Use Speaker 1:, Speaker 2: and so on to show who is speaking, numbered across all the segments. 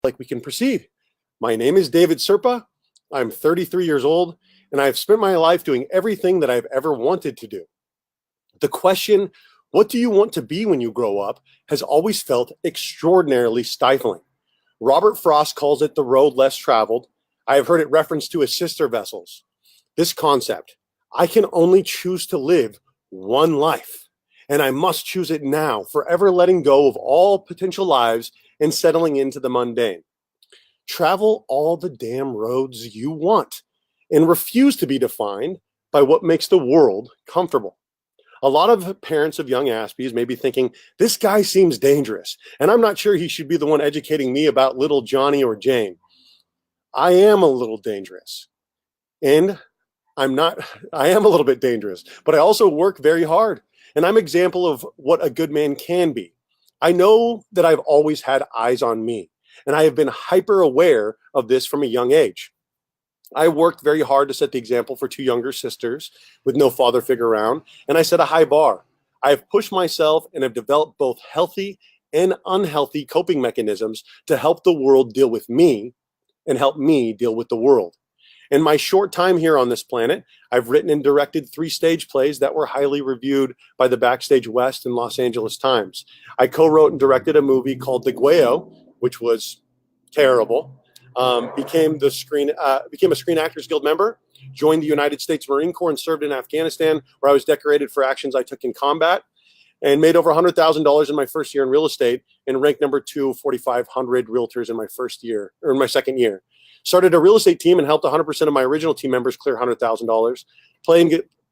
Speaker 1: like we can proceed. My name is David Serpa. I'm 33 years old, and I've spent my life doing everything that I've ever wanted to do. The question, what do you want to be when you grow up, has always felt extraordinarily stifling. Robert Frost calls it the road less traveled. I have heard it referenced to as sister vessels. This concept, I can only choose to live one life, and I must choose it now, forever letting go of all potential lives and settling into the mundane. Travel all the damn roads you want and refuse to be defined by what makes the world comfortable. A lot of parents of young Aspies may be thinking, this guy seems dangerous, and I'm not sure he should be the one educating me about little Johnny or Jane. I am a little dangerous, and I am a little bit dangerous, but I also work very hard, and I'm an example of what a good man can be. I know that I've always had eyes on me, and I have been hyper aware of this from a young age. I worked very hard to set the example for two younger sisters with no father figure around, and I set a high bar. I have pushed myself and have developed both healthy and unhealthy coping mechanisms to help the world deal with me and help me deal with the world. In my short time here on this planet, I've written and directed 3 stage plays that were highly reviewed by the Backstage West and Los Angeles Times. I co-wrote and directed a movie called The Guayo, which was terrible. Became a Screen Actors Guild member, joined the United States Marine Corps and served in Afghanistan, where I was decorated for actions I took in combat, and made over $100,000 in my first year in real estate, and ranked number 2 of 4,500 realtors in my second year. Started a real estate team and helped 100% of my original team members clear $100,000.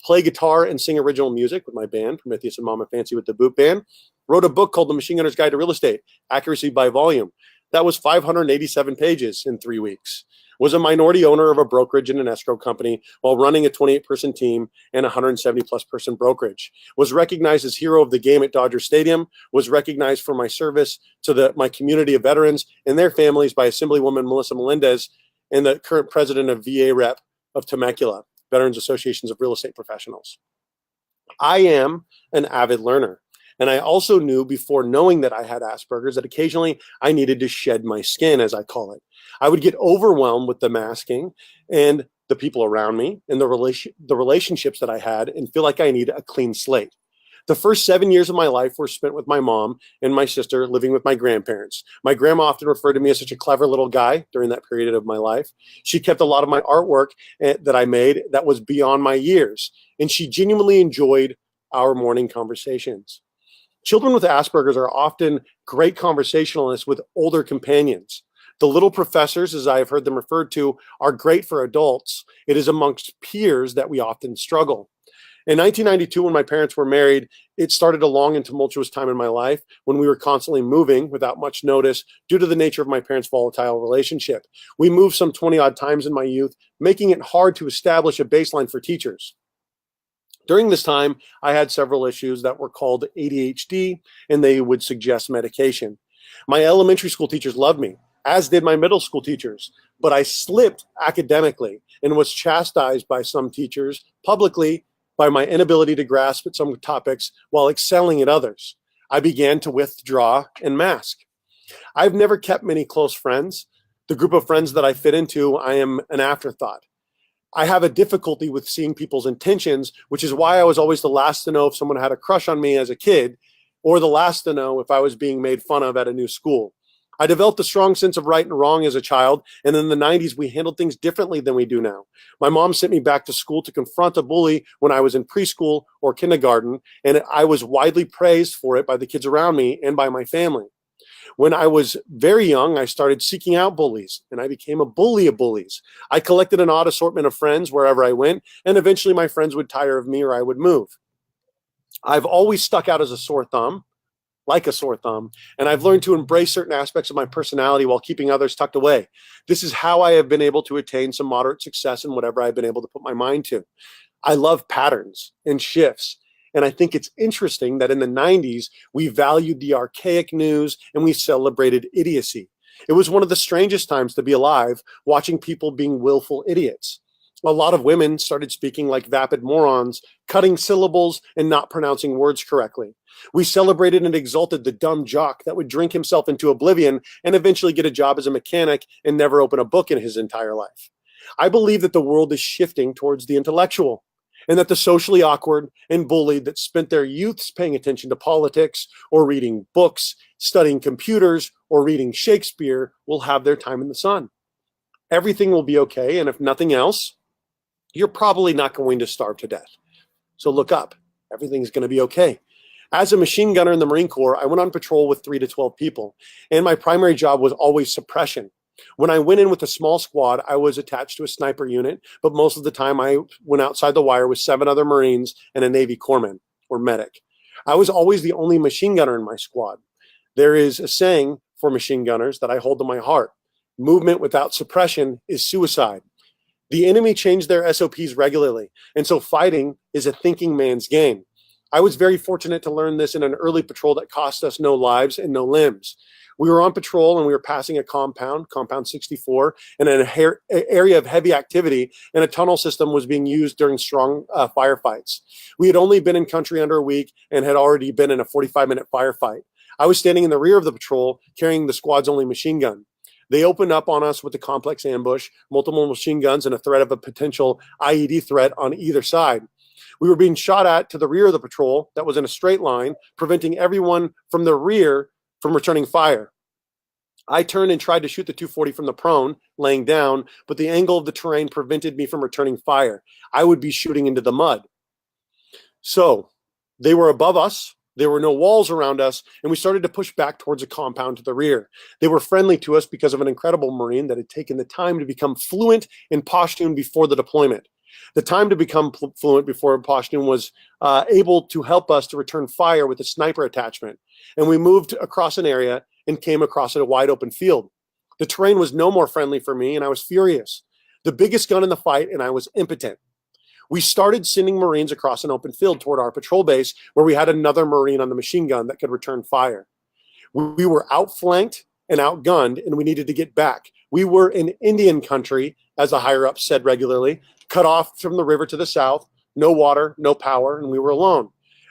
Speaker 1: Play guitar and sing original music with my band, Prometheus and Mama Fancy with the Boot Band. Wrote a book called The Machine Gunner's Guide to Real Estate, Accuracy by Volume. That was 587 pages in 3 weeks. Was a minority owner of a brokerage and an escrow company while running a 28-person team and a 170-plus person brokerage. Was recognized as hero of the game at Dodger Stadium. Was recognized for my service to my community of veterans and their families by Assemblywoman Melissa Melendez and the current president of VA Rep of Temecula, Veterans Associations of Real Estate Professionals. I am an avid learner. And I also knew before knowing that I had Asperger's that occasionally I needed to shed my skin, as I call it. I would get overwhelmed with the masking and the people around me and the relationships that I had and feel like I need a clean slate. The first 7 years of my life were spent with my mom and my sister living with my grandparents. My grandma often referred to me as such a clever little guy during that period of my life. She kept a lot of my artwork that I made that was beyond my years, and she genuinely enjoyed our morning conversations. Children with Asperger's are often great conversationalists with older companions. The little professors, as I have heard them referred to, are great for adults. It is amongst peers that we often struggle. In 1992, when my parents were married, it started a long and tumultuous time in my life when we were constantly moving without much notice due to the nature of my parents' volatile relationship. We moved some 20-odd times in my youth, making it hard to establish a baseline for teachers. During this time, I had several issues that were called ADHD, and they would suggest medication. My elementary school teachers loved me, as did my middle school teachers, but I slipped academically and was chastised by some teachers publicly by my inability to grasp at some topics while excelling at others. I began to withdraw and mask. I've never kept many close friends. The group of friends that I fit into, I am an afterthought. I have a difficulty with seeing people's intentions, which is why I was always the last to know if someone had a crush on me as a kid, or the last to know if I was being made fun of at a new school. I developed a strong sense of right and wrong as a child, and in the 90s, we handled things differently than we do now. My mom sent me back to school to confront a bully when I was in preschool or kindergarten, and I was widely praised for it by the kids around me and by my family. When I was very young, I started seeking out bullies, and I became a bully of bullies. I collected an odd assortment of friends wherever I went, and eventually my friends would tire of me or I would move. I've always stuck out as a sore thumb, like a sore thumb, and I've learned to embrace certain aspects of my personality while keeping others tucked away. This is how I have been able to attain some moderate success in whatever I've been able to put my mind to. I love patterns and shifts. And I think it's interesting that in the 90s, we valued the archaic news and we celebrated idiocy. It was one of the strangest times to be alive, watching people being willful idiots. A lot of women started speaking like vapid morons, cutting syllables and not pronouncing words correctly. We celebrated and exalted the dumb jock that would drink himself into oblivion and eventually get a job as a mechanic and never open a book in his entire life. I believe that the world is shifting towards the intellectual, and that the socially awkward and bullied that spent their youths paying attention to politics or reading books, studying computers, or reading Shakespeare will have their time in the sun. Everything will be okay, and if nothing else, you're probably not going to starve to death. So look up. Everything's going to be okay. As a machine gunner in the Marine Corps, I went on patrol with 3 to 12 people, and my primary job was always suppression. When I went in with a small squad, I was attached to a sniper unit, but most of the time I went outside the wire with 7 other Marines and a Navy corpsman or medic. I was always the only machine gunner in my squad. There is a saying for machine gunners that I hold to my heart. Movement without suppression is suicide. The enemy changed their SOPs regularly, and so fighting is a thinking man's game. I was very fortunate to learn this in an early patrol that cost us no lives and no limbs. We were on patrol and we were passing a compound 64, in an area of heavy activity, and a tunnel system was being used during strong firefights. We had only been in country under a week and had already been in a 45-minute firefight. I was standing in the rear of the patrol carrying the squad's only machine gun. They opened up on us with a complex ambush, multiple machine guns, and a threat of a potential IED threat on either side. We were being shot at to the rear of the patrol that was in a straight line, preventing everyone from the rear from returning fire. I turned and tried to shoot the 240 from the prone, laying down, but the angle of the terrain prevented me from returning fire. I would be shooting into the mud. So they were above us. There were no walls around us, and we started to push back towards a compound to the rear. They were friendly to us because of an incredible Marine that had taken the time to become fluent in Pashtun before the deployment. The time to become fluent before Pashtun was able to help us to return fire with a sniper attachment. And we moved across an area and came across a wide open field. The terrain was no more friendly for me, and I was furious. The biggest gun in the fight, and I was impotent. We started sending Marines across an open field toward our patrol base, where we had another Marine on the machine gun that could return fire. We were outflanked and outgunned, and we needed to get back. We were in Indian country, as the higher-ups said regularly, cut off from the river to the south, no water, no power, and we were alone.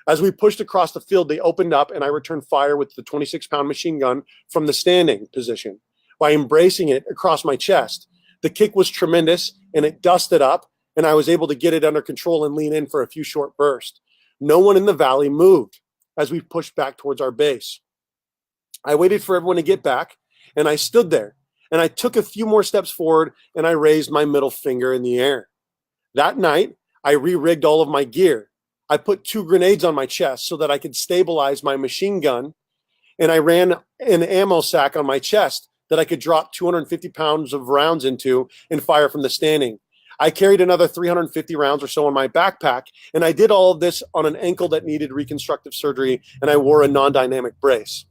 Speaker 1: As we pushed across the field, they opened up, and I returned fire with the 26-pound machine gun from the standing position by embracing it across my chest. The kick was tremendous, and it dusted up, and I was able to get it under control and lean in for a few short bursts. No one in the valley moved as we pushed back towards our base. I waited for everyone to get back, and I stood there, and I took a few more steps forward, and I raised my middle finger in the air. That night, I re-rigged all of my gear. I put 2 grenades on my chest so that I could stabilize my machine gun, and I ran an ammo sack on my chest that I could drop 250 pounds of rounds into and fire from the standing. I carried another 350 rounds or so on my backpack, and I did all of this on an ankle that needed reconstructive surgery, and I wore a non-dynamic brace.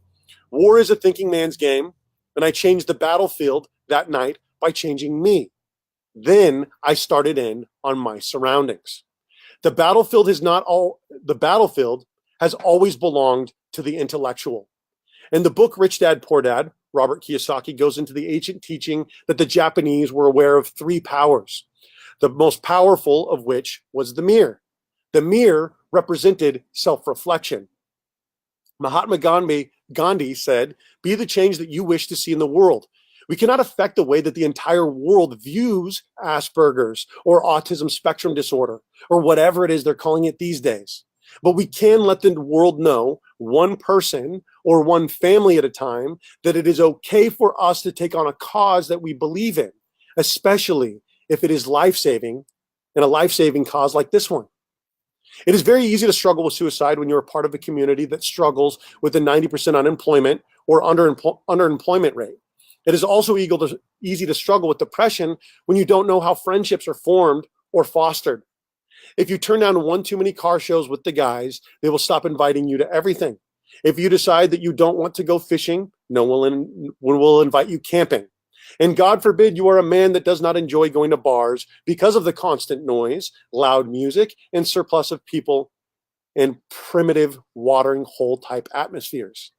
Speaker 1: War is a thinking man's game, and I changed the battlefield that night by changing me. Then I started in on my surroundings. The battlefield has always belonged to the intellectual. In the book Rich Dad, Poor Dad, Robert Kiyosaki goes into the ancient teaching that the Japanese were aware of 3 powers, the most powerful of which was the mirror. The mirror represented self-reflection. Mahatma Gandhi said, "Be the change that you wish to see in the world." We cannot affect the way that the entire world views Asperger's or autism spectrum disorder or whatever it is they're calling it these days. But we can let the world know, one person or one family at a time, that it is okay for us to take on a cause that we believe in, especially if it is life-saving, and a life-saving cause like this one. It is very easy to struggle with suicide when you're a part of a community that struggles with a 90% unemployment or underemployment rate. It is also easy to struggle with depression when you don't know how friendships are formed or fostered. If you turn down one too many car shows with the guys, they will stop inviting you to everything. If you decide that you don't want to go fishing, no one will invite you camping. And God forbid you are a man that does not enjoy going to bars because of the constant noise, loud music, and surplus of people and primitive watering hole type atmospheres.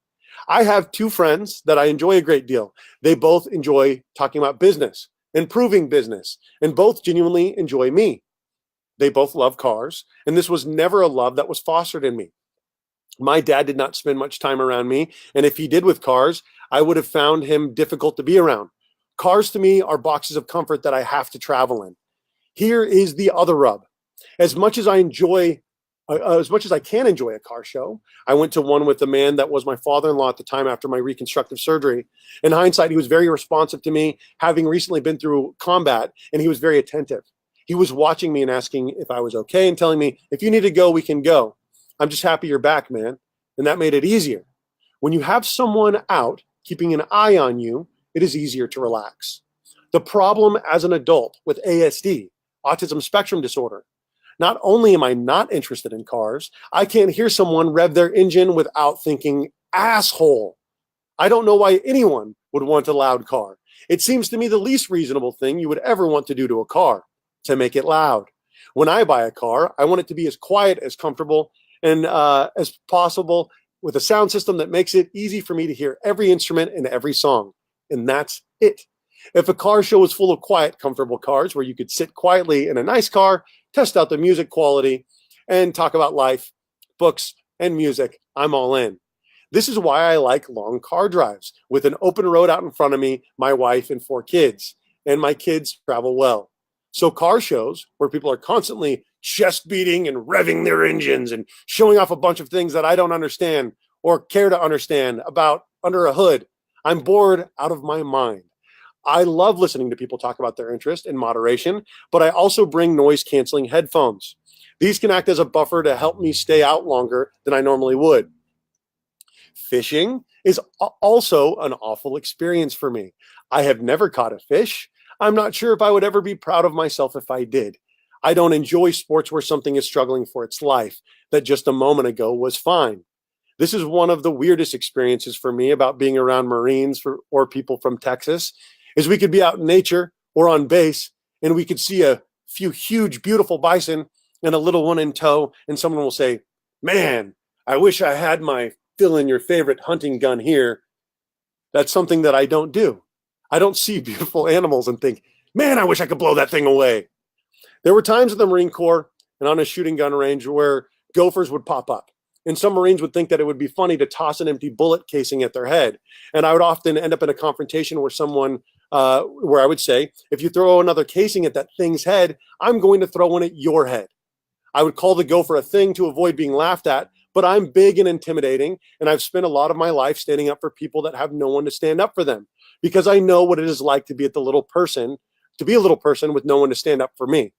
Speaker 1: I have 2 friends that I enjoy a great deal. They both enjoy talking about business. and proving business, and both genuinely enjoy me. They both love cars, and this was never a love that was fostered in me. My dad did not spend much time around me, and if he did with cars, I would have found him difficult to be around. Cars to me are boxes of comfort that I have to travel in. Here is the other rub. As much as I can enjoy a car show, I went to one with a man that was my father-in-law at the time after my reconstructive surgery. In hindsight, he was very responsive to me, having recently been through combat, and he was very attentive. He was watching me and asking if I was okay and telling me, if you need to go, we can go. I'm just happy you're back, man. And that made it easier. When you have someone out keeping an eye on you, it is easier to relax. The problem as an adult with ASD, autism spectrum disorder, not only am I not interested in cars, I can't hear someone rev their engine without thinking, asshole. I don't know why anyone would want a loud car. It seems to me the least reasonable thing you would ever want to do to a car, to make it loud. When I buy a car, I want it to be as quiet, as comfortable, and as possible, with a sound system that makes it easy for me to hear every instrument and every song. And that's it. If a car show is full of quiet, comfortable cars where you could sit quietly in a nice car, test out the music quality, and talk about life, books, and music, I'm all in. This is why I like long car drives with an open road out in front of me, my wife, and 4 kids. And my kids travel well. So car shows where people are constantly chest beating and revving their engines and showing off a bunch of things that I don't understand or care to understand about under a hood, I'm bored out of my mind. I love listening to people talk about their interest in moderation, but I also bring noise-canceling headphones. These can act as a buffer to help me stay out longer than I normally would. Fishing is also an awful experience for me. I have never caught a fish. I'm not sure if I would ever be proud of myself if I did. I don't enjoy sports where something is struggling for its life that just a moment ago was fine. This is one of the weirdest experiences for me about being around Marines or people from Texas, is we could be out in nature or on base and we could see a few huge, beautiful bison and a little one in tow, and someone will say, man, I wish I had my fill in your favorite hunting gun here. That's something that I don't do. I don't see beautiful animals and think, man, I wish I could blow that thing away. There were times in the Marine Corps and on a shooting gun range where gophers would pop up. And some Marines would think that it would be funny to toss an empty bullet casing at their head. And I would often end up in a confrontation where where I would say, if you throw another casing at that thing's head, I'm going to throw one at your head. I would call the gopher a thing to avoid being laughed at, but I'm big and intimidating, and I've spent a lot of my life standing up for people that have no one to stand up for them, because I know what it is like to be a little person with no one to stand up for me.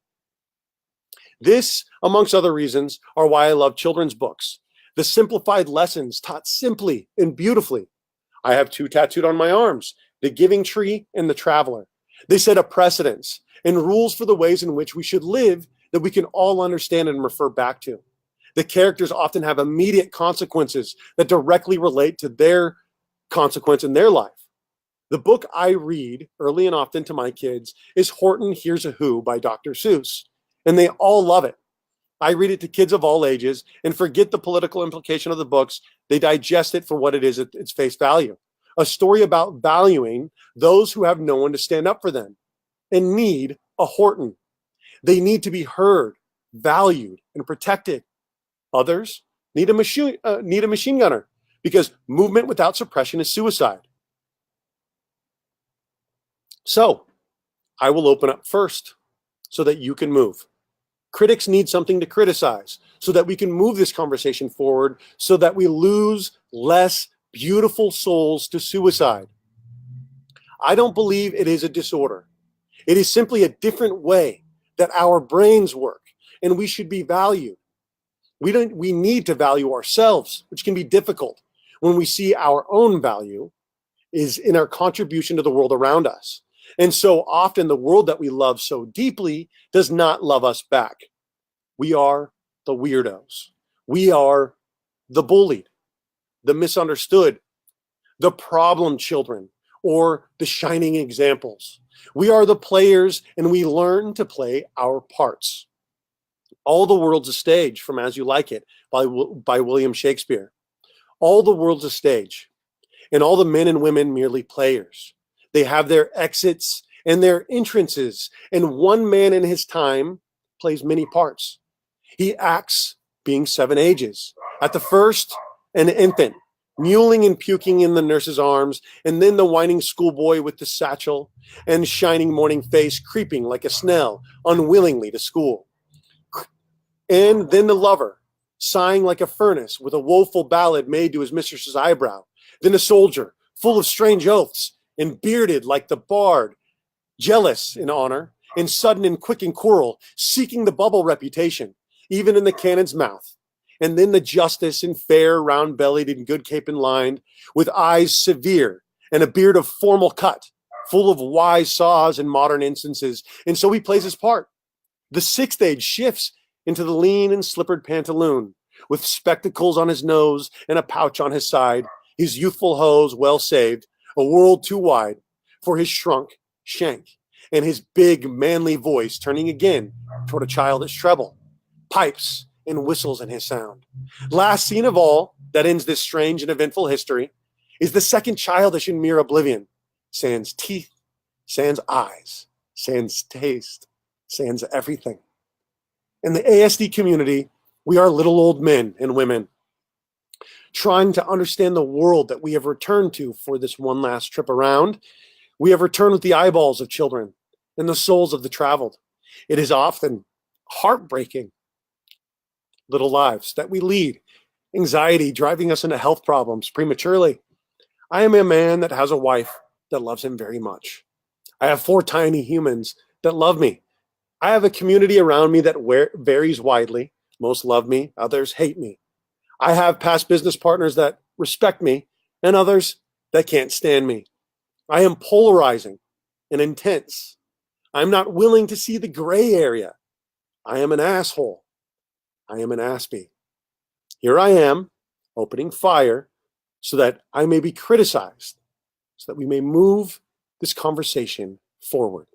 Speaker 1: This, amongst other reasons, are why I love children's books. The simplified lessons taught simply and beautifully. I have 2 tattooed on my arms, the Giving Tree and the Traveler. They set a precedence and rules for the ways in which we should live that we can all understand and refer back to. The characters often have immediate consequences that directly relate to their consequence in their life. The book I read early and often to my kids is Horton Hears a Who by Dr. Seuss, and they all love it. I read it to kids of all ages and forget the political implication of the books. They digest it for what it is at its face value. A story about valuing those who have no one to stand up for them and need a Horton. They need to be heard, valued, and protected. Others need a machine gunner, because movement without suppression is suicide. So I will open up first so that you can move. Critics need something to criticize so that we can move this conversation forward, so that we lose less beautiful souls to suicide. I don't believe it is a disorder. It is simply a different way that our brains work, and we should be valued. We need to value ourselves, which can be difficult when we see our own value is in our contribution to the world around us. And so often the world that we love so deeply does not love us back. We are the weirdos. We are the bullied, the misunderstood, the problem children, or the shining examples. We are the players, and we learn to play our parts. All the world's a stage, from As You Like It by William Shakespeare. All the world's a stage, and all the men and women merely players. They have their exits and their entrances, and one man in his time plays many parts. He acts being 7 ages. At the first, an infant, mewling and puking in the nurse's arms, and then the whining schoolboy with the satchel and shining morning face creeping like a snail unwillingly to school. And then the lover, sighing like a furnace with a woeful ballad made to his mistress's eyebrow. Then a soldier, full of strange oaths, and bearded like the bard, jealous in honor, and sudden and quick in quarrel, seeking the bubble reputation, even in the cannon's mouth. And then the justice in fair, round-bellied, and good cape and lined, with eyes severe, and a beard of formal cut, full of wise saws and modern instances, and so he plays his part. The 6th age shifts into the lean and slippered pantaloon, with spectacles on his nose and a pouch on his side, his youthful hose well saved, a world too wide for his shrunk shank, and his big manly voice turning again toward a childish treble, pipes and whistles in his sound. Last scene of all that ends this strange and eventful history is the second childish and mere oblivion, sans teeth, sans eyes, sans taste, sans everything. In the ASD community, we are little old men and women trying to understand the world that we have returned to for this one last trip around. We have returned with the eyeballs of children and the souls of the traveled. It is often heartbreaking little lives that we lead, anxiety driving us into health problems prematurely. I am a man that has a wife that loves him very much. I have 4 tiny humans that love me. I have a community around me that varies widely. Most love me, others hate me. I have past business partners that respect me and others that can't stand me. I am polarizing and intense. I'm not willing to see the gray area. I am an asshole. I am an Aspie. Here I am, opening fire so that I may be criticized, so that we may move this conversation forward.